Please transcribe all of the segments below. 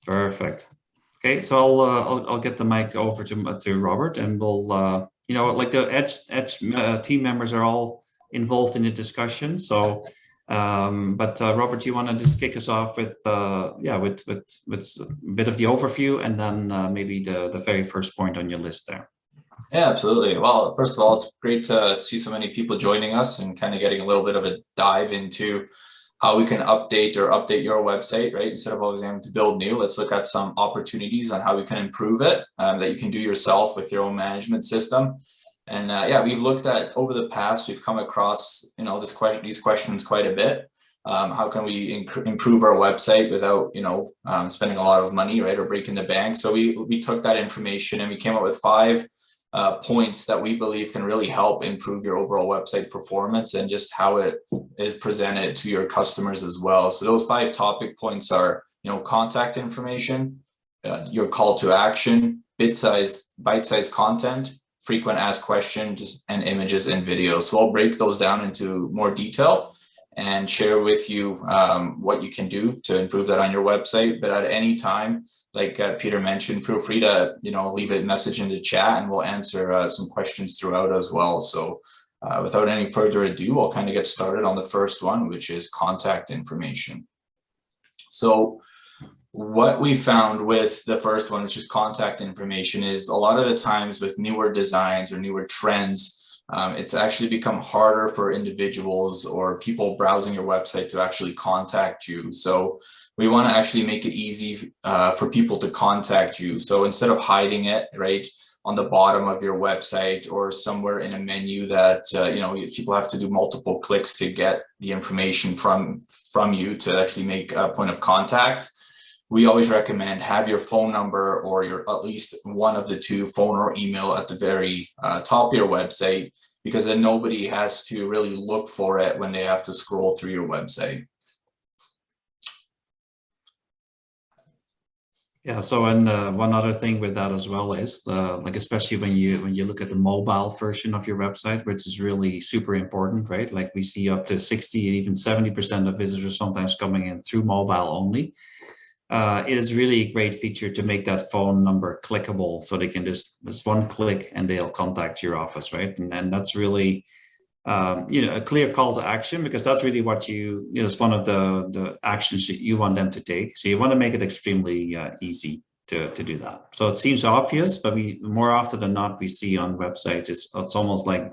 Perfect. Okay, so I'll get the mic over to Robert, and we'll like the Edge team members are all involved in the discussion. So, but Robert, you want to just kick us off with with a bit of the overview, and then maybe the very first point on your list there. Yeah, absolutely. Well, first of all, it's great to see so many people joining us and kind of getting a little bit of a dive into how we can update your website, right? Instead of always having to build new, let's look at some opportunities on how we can improve it that you can do yourself with your own management system. And yeah, we've looked at over the past, we've come across, these questions quite a bit. How can we improve our website without, spending a lot of money, right? Or breaking the bank. So we took that information and we came up with 5 points that we believe can really help improve your overall website performance and just how it is presented to your customers as well. So those 5 topic points are, contact information, your call to action, bite-sized content, frequent asked questions, and images and videos. So I'll break those down into more detail and share with you what you can do to improve that on your website. But at any time, like Peter mentioned, feel free to leave a message in the chat, and we'll answer some questions throughout as well. So without any further ado, I'll kind of get started on the first one, which is contact information. So what we found with the first one, which is contact information, is a lot of the times with newer designs or newer trends, it's actually become harder for individuals or people browsing your website to actually contact you. So we want to actually make it easy for people to contact you. So instead of hiding it right on the bottom of your website or somewhere in a menu that people have to do multiple clicks to get the information from you to actually make a point of contact, we always recommend have your phone number or at least one of the 2, phone or email, at the very top of your website, because then nobody has to really look for it when they have to scroll through your website. Yeah. So, and one other thing with that as well is especially when you look at the mobile version of your website, which is really super important, right? Like we see up to 60 and even 70% of visitors sometimes coming in through mobile only. It is really a great feature to make that phone number clickable, so they can just one click and they'll contact your office, right? And that's really a clear call to action, because that's really what it's one of the actions that you want them to take. So you want to make it extremely easy to do that. So it seems obvious, but more often than not, we see on websites, it's almost like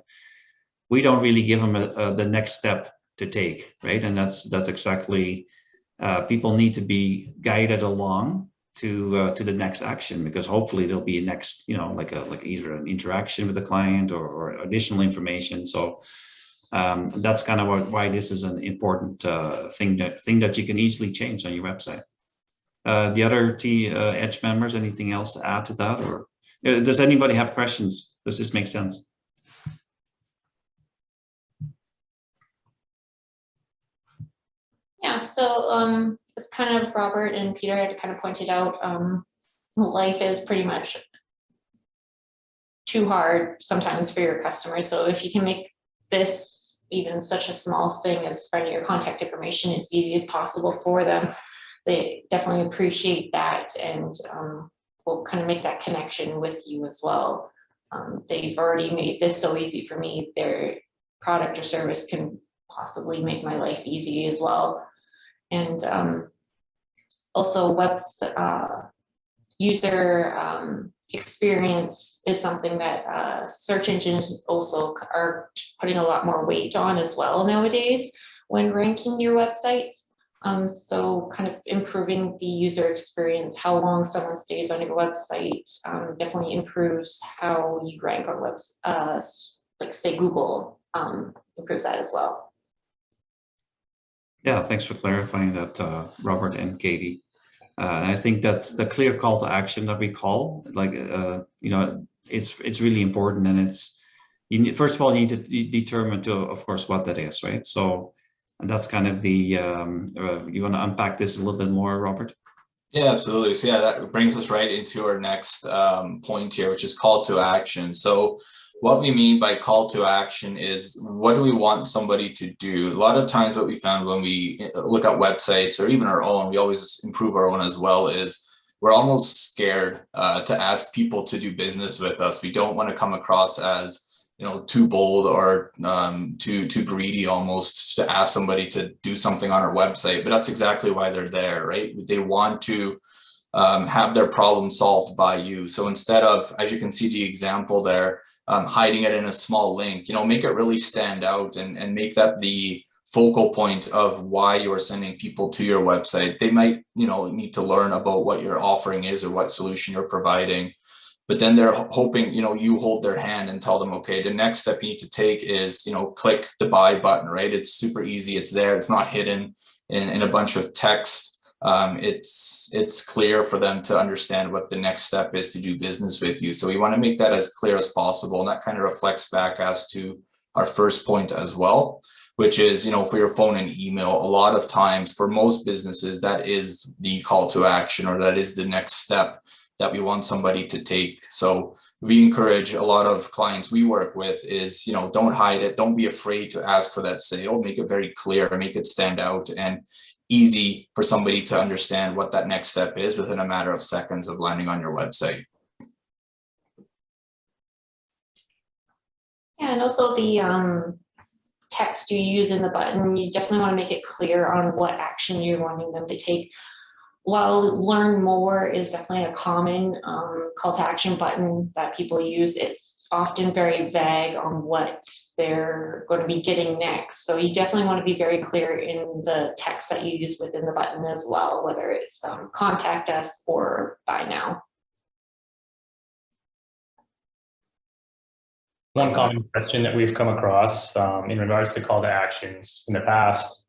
we don't really give them the next step to take, right? And that's exactly. People need to be guided along to the next action, because hopefully there'll be a next, like either an interaction with the client or additional information. So that's kind of why this is an important thing that you can easily change on your website. The other Edge members, anything else to add to that, or does anybody have questions? Does this make sense? Yeah, so it's kind of Robert and Peter had kind of pointed out, life is pretty much too hard sometimes for your customers. So if you can make this even such a small thing as spreading your contact information as easy as possible for them, they definitely appreciate that, and will kind of make that connection with you as well. They've already made this so easy for me. Their product or service can possibly make my life easy as well. And also user experience is something that search engines also are putting a lot more weight on as well nowadays when ranking your websites. So kind of improving the user experience, how long someone stays on your website, definitely improves how you rank on websites, like say Google improves that as well. Yeah, thanks for clarifying that, Robert and Katie. And I think that the clear call to action that we call, it's really important, and first of all, you need to determine of course, what that is, right? So, and that's kind of you want to unpack this a little bit more, Robert? Yeah, absolutely. So yeah, that brings us right into our next point here, which is call to action. So what we mean by call to action is, what do we want somebody to do? A lot of times what we found when we look at websites or even our own, we always improve our own as well, is we're almost scared to ask people to do business with us. We don't want to come across as, too bold or too greedy almost to ask somebody to do something on our website, but that's exactly why they're there, right? They want to have their problem solved by you. So instead of, as you can see the example there, hiding it in a small link, make it really stand out and make that the focal point of why you are sending people to your website. They might, need to learn about what your offering is or what solution you're providing. But then they're hoping, you hold their hand and tell them, okay, the next step you need to take is, click the buy button, right? It's super easy. It's there. It's not hidden in a bunch of text. It's clear for them to understand what the next step is to do business with you. So we want to make that as clear as possible. And that kind of reflects back as to our first point as well, which is, for your phone and email, a lot of times for most businesses, that is the call to action, or that is the next step that we want somebody to take. So we encourage a lot of clients we work with is, don't hide it. Don't be afraid to ask for that sale. Make it very clear, make it stand out and easy for somebody to understand what that next step is within a matter of seconds of landing on your website. Yeah, and also the text you use in the button, you definitely want to make it clear on what action you're wanting them to take. While learn more is definitely a common call to action button that people use, it's often very vague on what they're going to be getting next. So you definitely want to be very clear in the text that you use within the button as well, whether it's contact us or buy now. One common question that we've come across in regards to call to actions in the past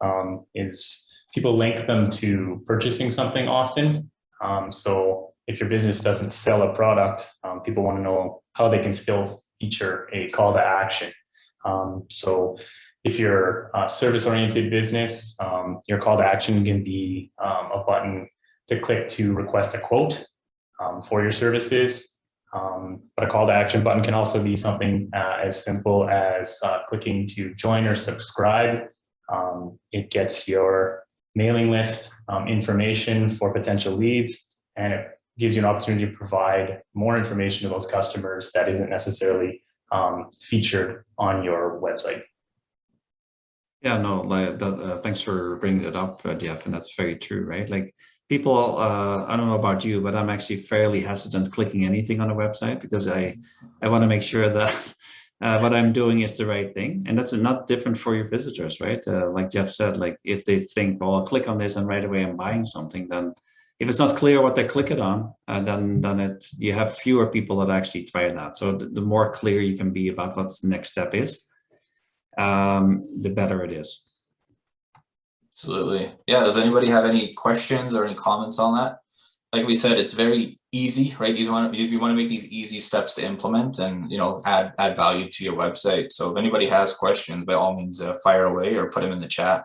is people link them to purchasing something often. So if your business doesn't sell a product, people want to know how they can still feature a call to action. So if you're a service-oriented business, your call to action can be a button to click to request a quote for your services. But a call to action button can also be something as simple as clicking to join or subscribe. It gets your mailing list information for potential leads, and it gives you an opportunity to provide more information to those customers that isn't necessarily featured on your website. Yeah, no, like that, thanks for bringing that up, Jeff, and that's very true, right? Like people, I don't know about you, but I'm actually fairly hesitant clicking anything on a website because I want to make sure that what I'm doing is the right thing. And that's not different for your visitors, right? Like Jeff said, like if they think, well, I'll click on this and right away I'm buying something, then if it's not clear what they click it on, then you have fewer people that actually try that. So the more clear you can be about what the next step is, the better it is. Absolutely. Yeah. Does anybody have any questions or any comments on that? Like we said, it's very easy, right? You want to make these easy steps to implement and, add value to your website. So if anybody has questions, by all means, fire away or put them in the chat.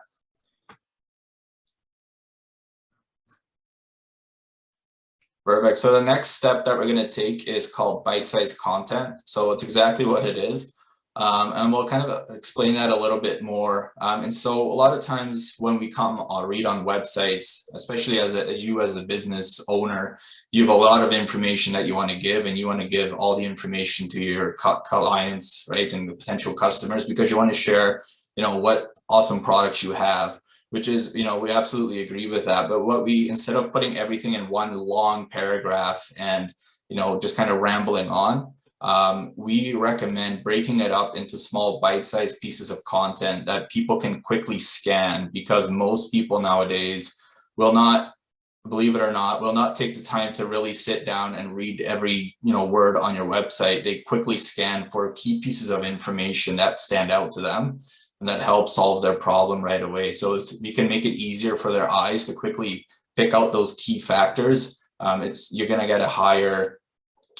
Perfect. So the next step that we're going to take is called bite-sized content. So it's exactly what it is. And we'll kind of explain that a little bit more. And so a lot of times when we come read on websites, especially as a business owner, you have a lot of information that you want to give, and you want to give all the information to your clients, right, and the potential customers, because you want to share, what awesome products you have, which is, we absolutely agree with that. But instead of putting everything in one long paragraph and, just kind of rambling on, we recommend breaking it up into small bite-sized pieces of content that people can quickly scan, because most people nowadays will not, believe it or not, will not take the time to really sit down and read every word on your website. They quickly scan for key pieces of information that stand out to them and that help solve their problem right away. So you can make it easier for their eyes to quickly pick out those key factors. You're going to get a higher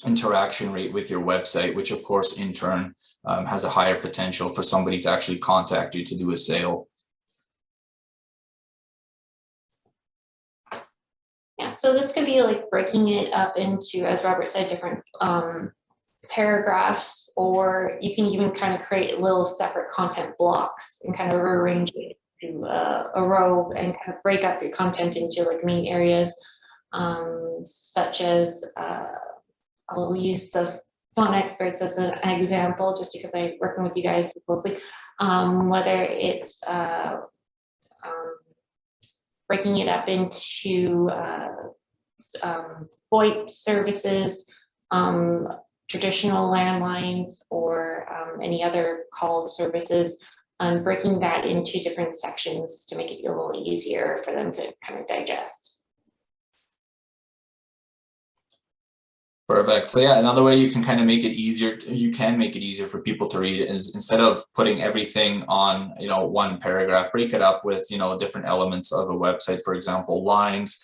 interaction rate with your website, which of course in turn has a higher potential for somebody to actually contact you to do a sale. Yeah, so this could be like breaking it up into, as Robert said, different paragraphs, or you can even kind of create little separate content blocks and kind of arrange it to a row and kind of break up your content into like main areas. such as, I'll use the font experts as an example, just because I'm working with you guys closely, whether it's breaking it up into VoIP services, traditional landlines, or any other call services, breaking that into different sections to make it a little easier for them to kind of digest. Perfect. So yeah, another way you can kind of make it easier, for people to read it is, instead of putting everything on, one paragraph, break it up with, different elements of a website, for example, lines,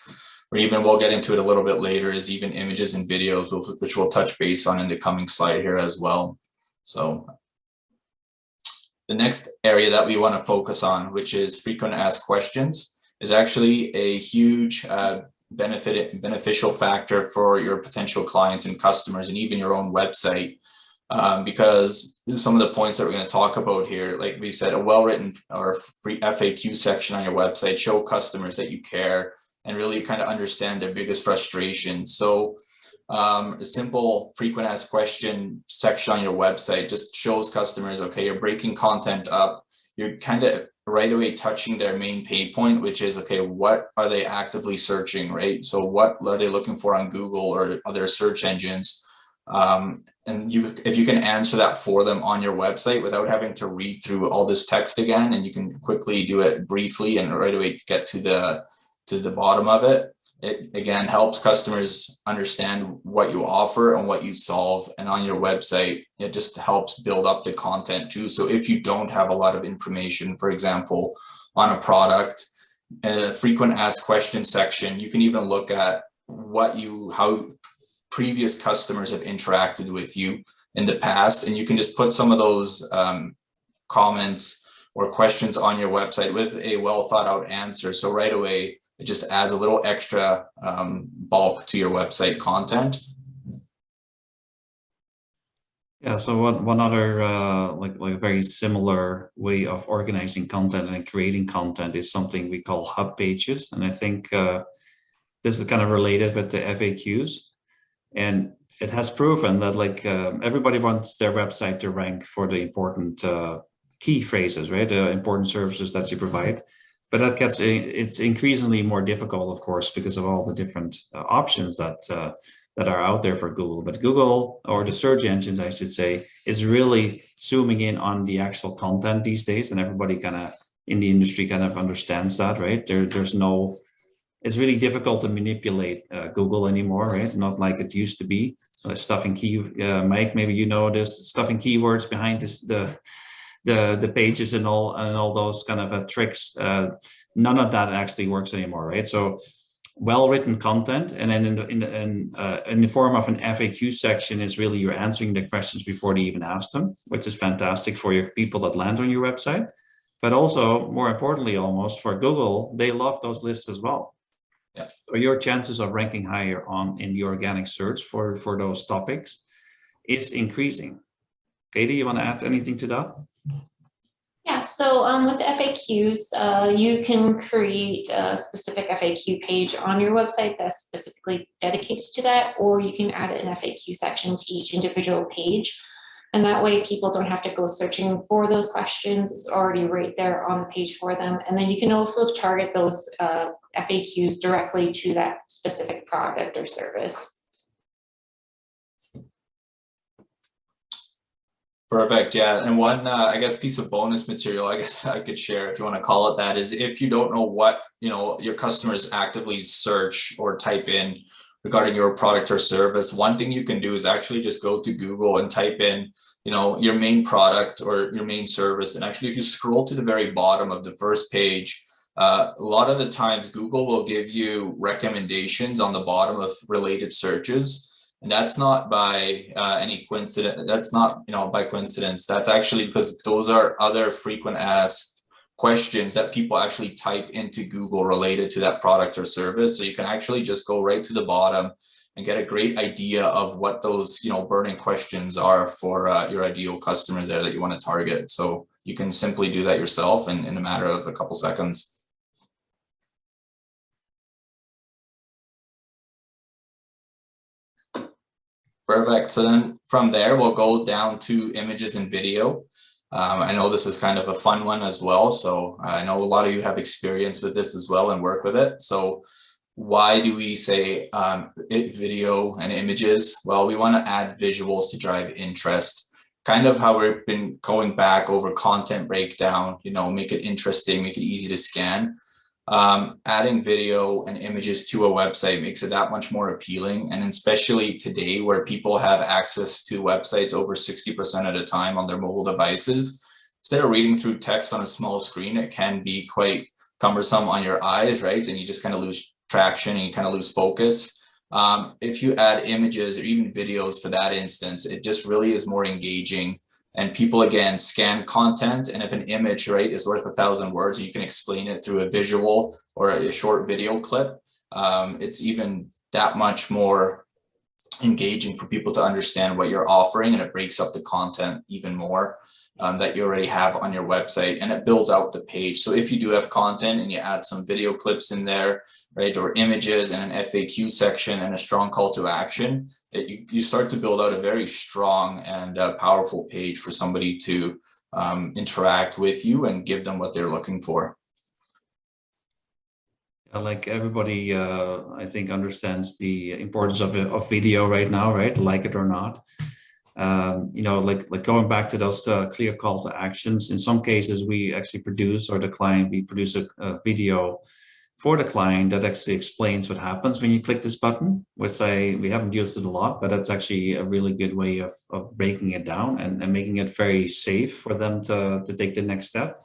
or even, we'll get into it a little bit later, is even images and videos, which we'll touch base on in the coming slide here as well. So the next area that we want to focus on, which is frequent asked questions, is actually a huge beneficial factor for your potential clients and customers, and even your own website, because some of the points that we're going to talk about here, like we said, a well-written or free FAQ section on your website show customers that you care and really kind of understand their biggest frustration. So a simple frequent asked question section on your website just shows customers, okay, you're breaking content up, you're kind of right away touching their main pain point, which is, okay, what are they actively searching, right? So what are they looking for on Google or other search engines? And if you can answer that for them on your website without having to read through all this text again, and you can quickly do it briefly and right away get to the bottom of it, it again helps customers understand what you offer and what you solve. And on your website, it just helps build up the content too. So if you don't have a lot of information, for example, on a product, a frequent asked questions section, you can even look at how previous customers have interacted with you in the past, and you can just put some of those comments or questions on your website with a well thought out answer. So right away, it just adds a little extra bulk to your website content. Yeah, so one other like a very similar way of organizing content and creating content is something we call hub pages. And I think this is kind of related with the FAQs. And it has proven that everybody wants their website to rank for the important key phrases, right? The important services that you provide. But it's increasingly more difficult, of course, because of all the different options that are out there for Google. But Google, or the search engines, I should say, is really zooming in on the actual content these days, and everybody kind of in the industry kind of understands that, right? It's really difficult to manipulate Google anymore, right? Not like it used to be. Stuffing Mike, maybe you know this, stuffing keywords behind the pages and all those kind of tricks. None of that actually works anymore, right? So well-written content, and then in the form of an FAQ section, is really you're answering the questions before they even ask them, which is fantastic for your people that land on your website. But also, more importantly, almost for Google, they love those lists as well. Yeah. So your chances of ranking higher in the organic search for those topics is increasing. Katie, you want to add anything to that? Yeah, so with the FAQs, you can create a specific FAQ page on your website that's specifically dedicated to that, or you can add an FAQ section to each individual page. And that way people don't have to go searching for those questions. It's already right there on the page for them. And then you can also target those FAQs directly to that specific product or service. Perfect. Yeah. And one, I guess, piece of bonus material, I guess I could share, if you want to call it that, is if you don't know what, your customers actively search or type in regarding your product or service, one thing you can do is actually just go to Google and type in, your main product or your main service. And actually, if you scroll to the very bottom of the first page, a lot of the times Google will give you recommendations on the bottom of related searches. And that's not by any coincidence. That's not, by coincidence. That's actually because those are other frequent asked questions that people actually type into Google related to that product or service. So you can actually just go right to the bottom and get a great idea of what those, burning questions are for your ideal customers there that you want to target. So you can simply do that yourself in a matter of a couple seconds. Perfect. So then from there, we'll go down to images and video. I know this is kind of a fun one as well. So I know a lot of you have experience with this as well and work with it. So why do we say video and images? Well, we want to add visuals to drive interest. Kind of how we've been going back over content breakdown, you know, make it interesting, make it easy to scan. Adding video and images to a website makes it that much more appealing. And especially today where people have access to websites over 60% at a time on their mobile devices, instead of reading through text on a small screen, it can be quite cumbersome on your eyes, right? And you just kind of lose traction and you kind of lose focus. If you add images or even videos for that instance, it just really is more engaging. And people, again, scan content, and if an image, right, is worth 1,000 words, you can explain it through a visual or a short video clip. It's even that much more engaging for people to understand what you're offering, and it breaks up the content even more that you already have on your website, and it builds out the page. So if you do have content and you add some video clips in there, right, or images and an FAQ section and a strong call to action, you start to build out a very strong and powerful page for somebody to interact with you and give them what they're looking for. Like everybody, I think, understands the importance of video right now, right? Like it or not. You know, like going back to those clear call to actions. In some cases, we actually produce, or the client, we produce a video for the client that actually explains what happens when you click this button, which we haven't used it a lot, but that's actually a really good way of breaking it down and making it very safe for them to take the next step.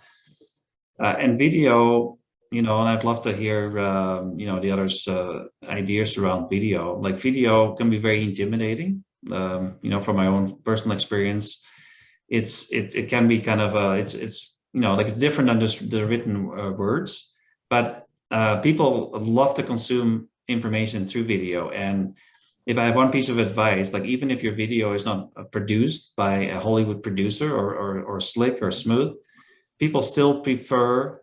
And video, you know, and I'd love to hear, you know, the others' ideas around video. Like video can be very intimidating. You know, from my own personal experience, it can be kind of it's you know, like it's different than just the written words, but people love to consume information through video. And if I have one piece of advice, like even if your video is not produced by a Hollywood producer or slick or smooth, people still prefer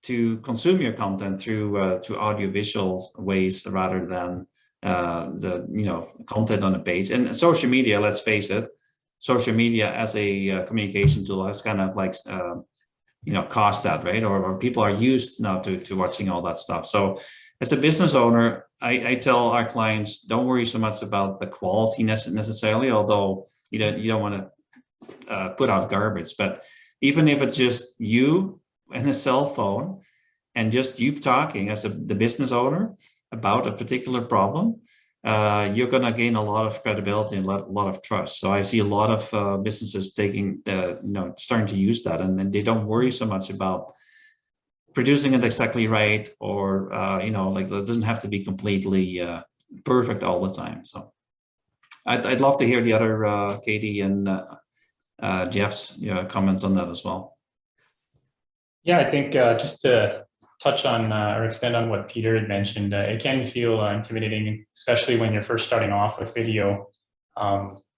to consume your content through audiovisual ways rather than the, you know, content on the page. And social media, let's face it, social media as a communication tool has kind of like you know, cost that, right? Or people are used now to watching all that stuff. So as a business owner, I tell our clients, don't worry so much about the quality necessarily, although you don't want to put out garbage. But even if it's just you and a cell phone and just you talking as the business owner about a particular problem, you're going to gain a lot of credibility and a lot of trust. So I see a lot of businesses taking you know, starting to use that, and they don't worry so much about producing it exactly right, or you know, like it doesn't have to be completely perfect all the time. So I'd love to hear the other Katie and Jeff's, you know, comments on that as well. Yeah, I think just to touch on or extend on what Peter had mentioned, it can feel intimidating, especially when you're first starting off with video.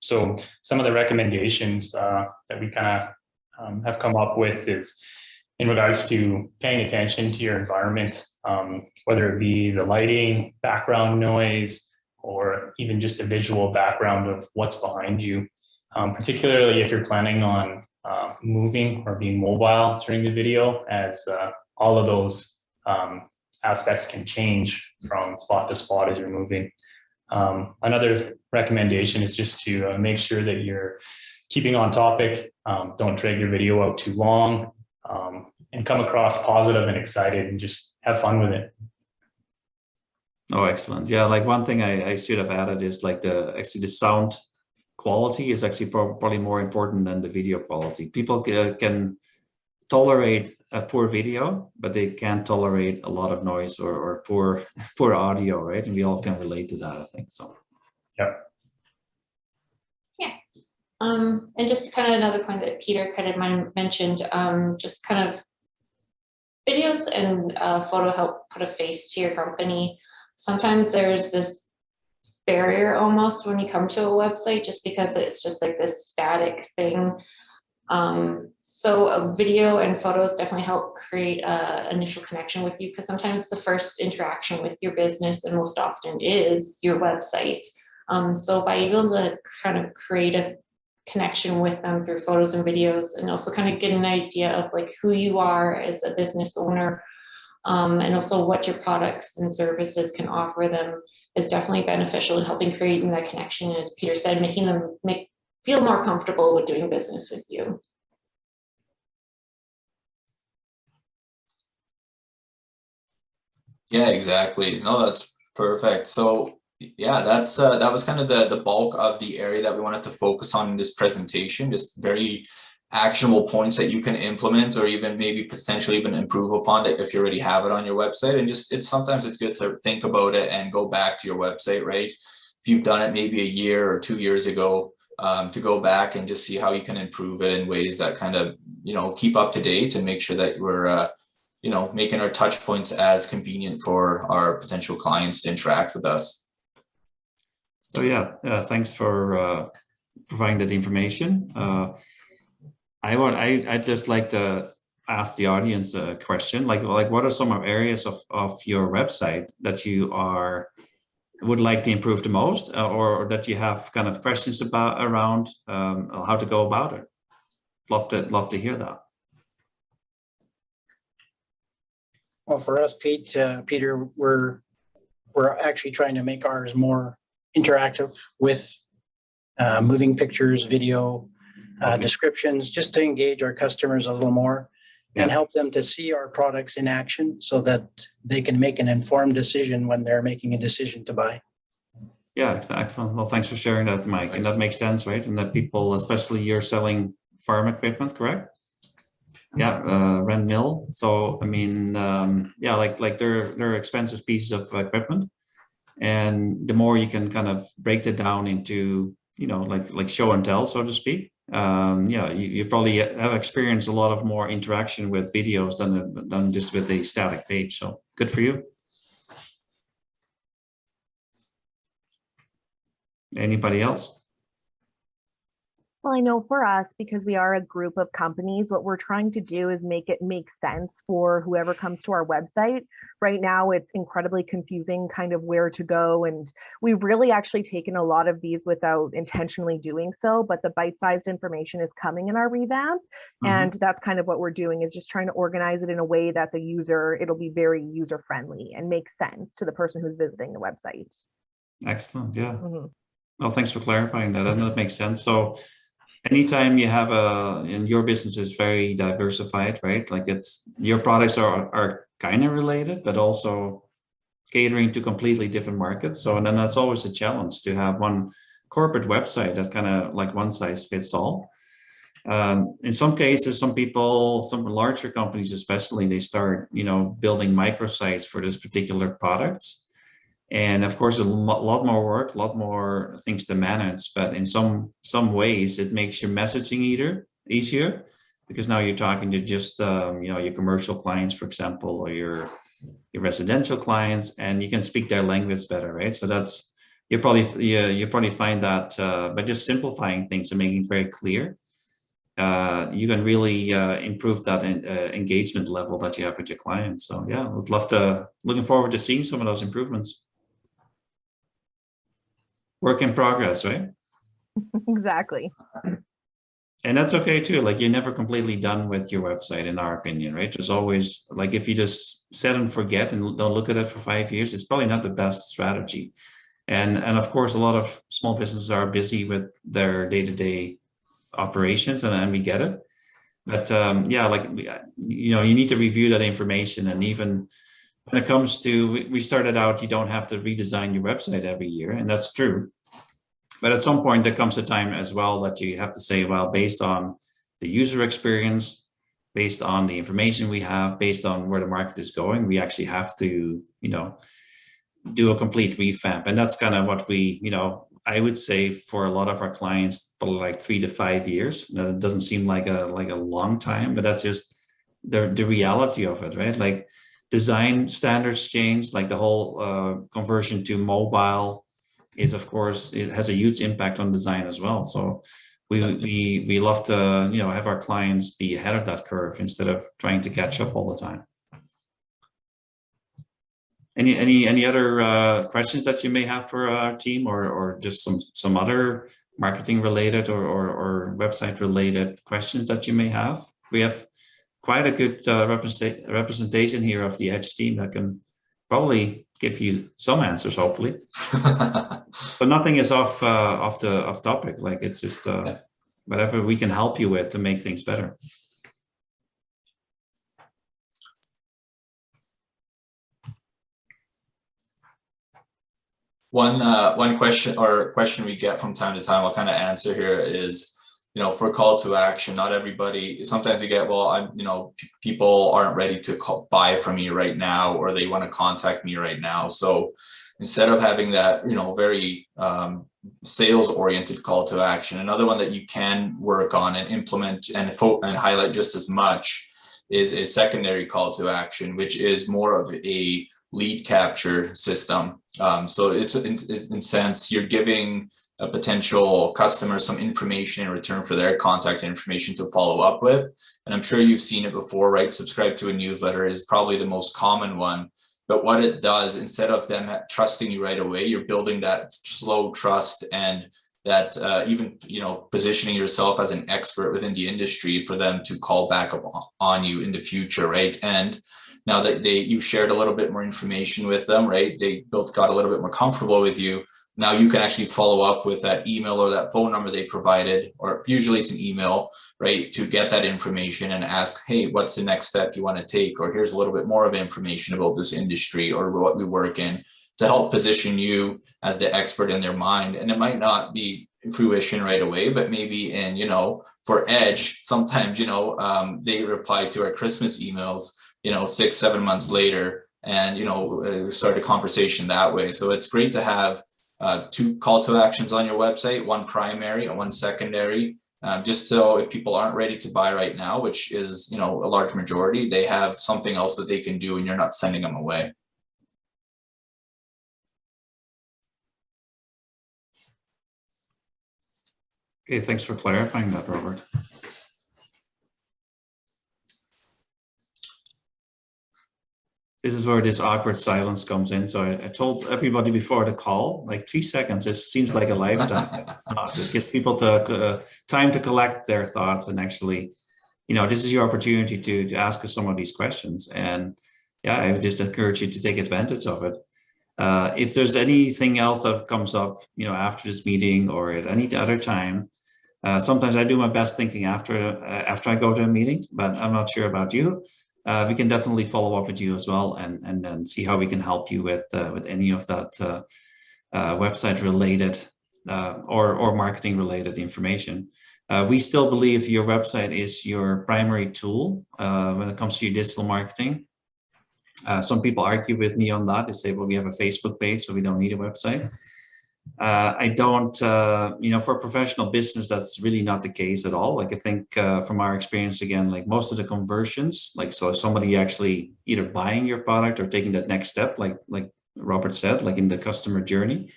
So some of the recommendations that we kind of have come up with is in regards to paying attention to your environment, whether it be the lighting, background noise, or even just a visual background of what's behind you, particularly if you're planning on moving or being mobile during the video, as all of those aspects can change from spot to spot as you're moving. Another recommendation is just to make sure that you're keeping on topic. Don't drag your video out too long, and come across positive and excited, and just have fun with it. Oh, excellent. Yeah, like one thing I should have added is like actually the sound quality is actually probably more important than the video quality. People can tolerate a poor video, but they can't tolerate a lot of noise or poor audio, right? And we all can relate to that, I think. So yeah. And just kind of another point that Peter kind of mentioned, just kind of videos and photo help put a face to your company. Sometimes there's this barrier almost when you come to a website, just because it's just like this static thing. So a video and photos definitely help create an initial connection with you, because sometimes the first interaction with your business, and most often is your website, So by able to kind of create a connection with them through photos and videos, and also kind of get an idea of like who you are as a business owner, and also what your products and services can offer them, is definitely beneficial in helping creating that connection. As Peter said, making them feel more comfortable with doing business with you. Yeah, exactly. No, that's perfect. So yeah, that was kind of the bulk of the area that we wanted to focus on in this presentation, just very actionable points that you can implement or even maybe potentially even improve upon it if you already have it on your website. And just sometimes it's good to think about it and go back to your website, right? If you've done it maybe a year or 2 years ago, to go back and just see how you can improve it in ways that kind of, keep up to date and make sure that we're making our touch points as convenient for our potential clients to interact with us. So yeah, thanks for providing that information. I'd just like to ask the audience a question, like what are some areas of your website that you would like to improve the most, or that you have kind of questions around how to go about it? Love to hear that. Well, for us, Peter, we're actually trying to make ours more interactive with moving pictures, video, descriptions, just to engage our customers a little more and help them to see our products in action so that they can make an informed decision when they're making a decision to buy. Yeah, excellent. Well, thanks for sharing that, Mike. And that makes sense, right? And that people, especially you're selling farm equipment, correct? Yeah, Ren Mill. So I mean, yeah, like they're expensive pieces of equipment, and the more you can kind of break it down into, like show and tell, so to speak. Yeah, you probably have experienced a lot of more interaction with videos than just with the static page. So good for you. Anybody else? Well, I know for us, because we are a group of companies, what we're trying to do is make it make sense for whoever comes to our website. Right now, it's incredibly confusing kind of where to go. And we've really actually taken a lot of these without intentionally doing so, but the bite-sized information is coming in our revamp. And that's kind of what we're doing, is just trying to organize it in a way that it'll be very user-friendly and make sense to the person who's visiting the website. Excellent, yeah. Well, thanks for clarifying that. I know that makes sense. So anytime you have and your business is very diversified, right? Like your products are kind of related, but also catering to completely different markets. So, and then that's always a challenge to have one corporate website that's kind of like one size fits all. In some cases, some larger companies, especially, they start, building microsites for this particular products. And of course, a lot more work, a lot more things to manage. But in some ways, it makes your messaging easier, because now you're talking to just your commercial clients, for example, or your residential clients, and you can speak their language better, right? So you probably find that by just simplifying things and making it very clear, you can really improve that engagement level that you have with your clients. So yeah, looking forward to seeing some of those improvements. Work in progress, right? Exactly. And that's okay too. Like, you're never completely done with your website, in our opinion, right? There's always, like, if you just set and forget and don't look at it for 5 years, it's probably not the best strategy. And of course, a lot of small businesses are busy with their day-to-day operations, and we get it. But yeah, like, you need to review that information. And even when it comes to, we started out, you don't have to redesign your website every year, and that's true. But at some point, there comes a time as well that you have to say, well, based on the user experience, based on the information we have, based on where the market is going, we actually have to, do a complete revamp. And that's kind of what I would say for a lot of our clients, probably like 3 to 5 years. That doesn't seem like a long time, but that's just the reality of it, right? Like, design standards change, like the whole conversion to mobile is, of course, it has a huge impact on design as well. So we love to have our clients be ahead of that curve instead of trying to catch up all the time. Any other questions that you may have for our team, or just some other marketing related or website related questions that you may have? We have quite a good representation here of the Edge team that can probably give you some answers, hopefully. But nothing is off topic. Like, it's just whatever we can help you with to make things better. One question we get from time to time, I'll kind of answer here, is, you know, for call to action, not everybody, sometimes you get, well, people aren't ready to buy from me right now, or they want to contact me right now. So instead of having that, you know, very sales oriented call to action, another one that you can work on and implement and highlight just as much is a secondary call to action, which is more of a lead capture system. So it's in sense, you're giving a potential customer some information in return for their contact information to follow up with. And I'm sure you've seen it before, right? Subscribe to a newsletter is probably the most common one. But what it does, instead of them trusting you right away, you're building that slow trust, and that even, you know, positioning yourself as an expert within the industry for them to call back up on you in the future, right? And now that you shared a little bit more information with them, right? They both got a little bit more comfortable with you. Now you can actually follow up with that email or that phone number they provided, or usually it's an email, right? To get that information and ask, hey, what's the next step you want to take? Or here's a little bit more of information about this industry or what we work in, to help position you as the expert in their mind. And it might not be fruition right away, but maybe in, you know, for Edge, sometimes, you know, they reply to our Christmas emails, you know, 6-7 months later, and, you know, start a conversation that way. So it's great to have 2 call to actions on your website, one primary and one secondary, just so if people aren't ready to buy right now, which is, you know, a large majority, they have something else that they can do and you're not sending them away. Okay, thanks for clarifying that, Robert. This is where this awkward silence comes in. So I told everybody before the call, like 3 seconds, it seems like a lifetime. It gives people time to collect their thoughts, and actually, you know, this is your opportunity to ask us some of these questions. And yeah, I would just encourage you to take advantage of it. If there's anything else that comes up, you know, after this meeting or at any other time, sometimes I do my best thinking after I go to a meeting, but I'm not sure about you. We can definitely follow up with you as well, and then see how we can help you with any of that website related or marketing related information. We still believe your website is your primary tool when it comes to your digital marketing. Some people argue with me on that. They say, well, we have a Facebook page, so we don't need a website. I don't, you know, for a professional business, that's really not the case at all. Like, I think from our experience, again, like most of the conversions, like, so somebody actually either buying your product or taking that next step, like Robert said, like in the customer journey,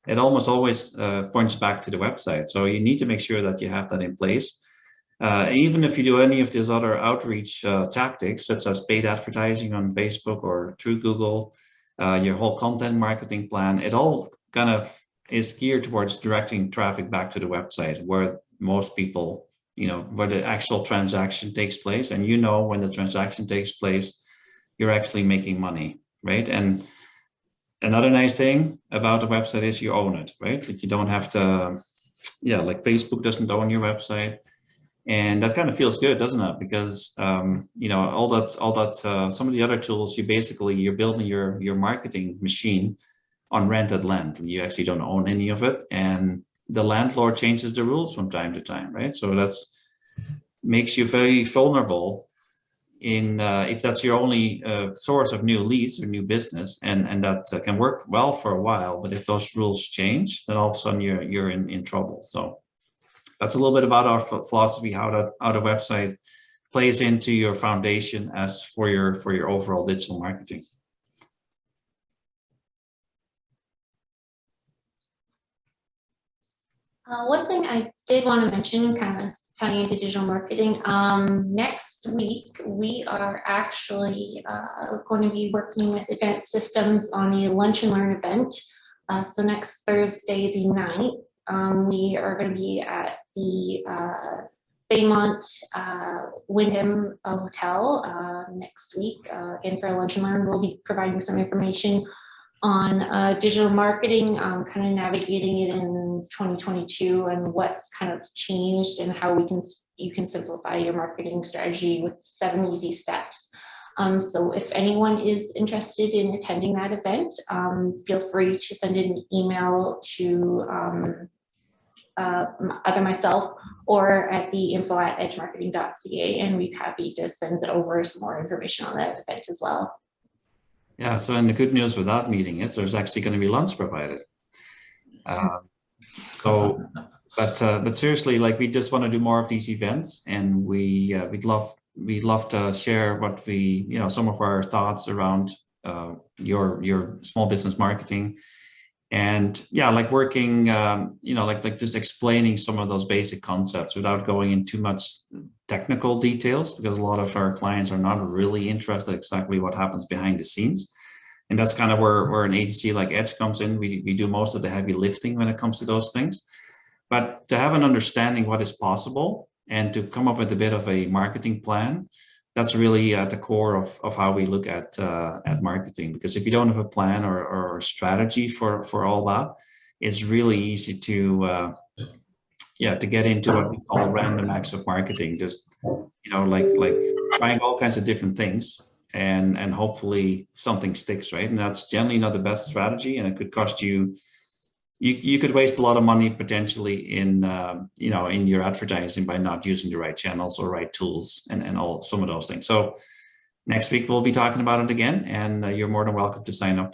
it almost always points back to the website. So you need to make sure that you have that in place. Even if you do any of these other outreach tactics, such as paid advertising on Facebook or through Google, your whole content marketing plan, it all kind of is geared towards directing traffic back to the website, where most people, you know, where the actual transaction takes place. And you know, when the transaction takes place, you're actually making money, right? And another nice thing about a website is you own it, right? That you don't have to, yeah, like Facebook doesn't own your website. And that kind of feels good, doesn't it? Because you know, all that some of the other tools, you're building your marketing machine on rented land. You actually don't own any of it, and the landlord changes the rules from time to time, right? So that's makes you very vulnerable in if that's your only source of new leads or new business, and that can work well for a while. But if those rules change, then all of a sudden you're in trouble. So that's a little bit about our philosophy, how the website plays into your foundation as for your overall digital marketing. One thing I did want to mention, kind of tying into digital marketing, next week we are actually going to be working with Advanced Systems on a Lunch and Learn event. So next Thursday, the 9th, we are going to be at the Baymont Wyndham Hotel next week. And for Lunch and Learn, we'll be providing some information on digital marketing, kind of navigating it in 2022 and what's kind of changed and how you can simplify your marketing strategy with 7 easy steps. So if anyone is interested in attending that event, feel free to send an email to either myself or at the info@edgemarketing.ca, and we'd be happy to send over some more information on that event as well. Yeah, so and the good news with that meeting is there's actually going to be lunch provided. But seriously, like we just want to do more of these events, and we'd love to share what some of our thoughts around your small business marketing, and yeah, like working like just explaining some of those basic concepts without going into too much technical details, because a lot of our clients are not really interested exactly what happens behind the scenes. And that's kind of where an agency like Edge comes in. We do most of the heavy lifting when it comes to those things. But to have an understanding what is possible and to come up with a bit of a marketing plan, that's really at the core of how we look at marketing. Because if you don't have a plan or a strategy for all that, it's really easy to get into what we call random acts of marketing. Just like trying all kinds of different things, and hopefully something sticks, right? And that's generally not the best strategy, and it could cost you. You could waste a lot of money potentially in your advertising by not using the right channels or right tools and all some of those things. So next week we'll be talking about it again, and you're more than welcome to sign up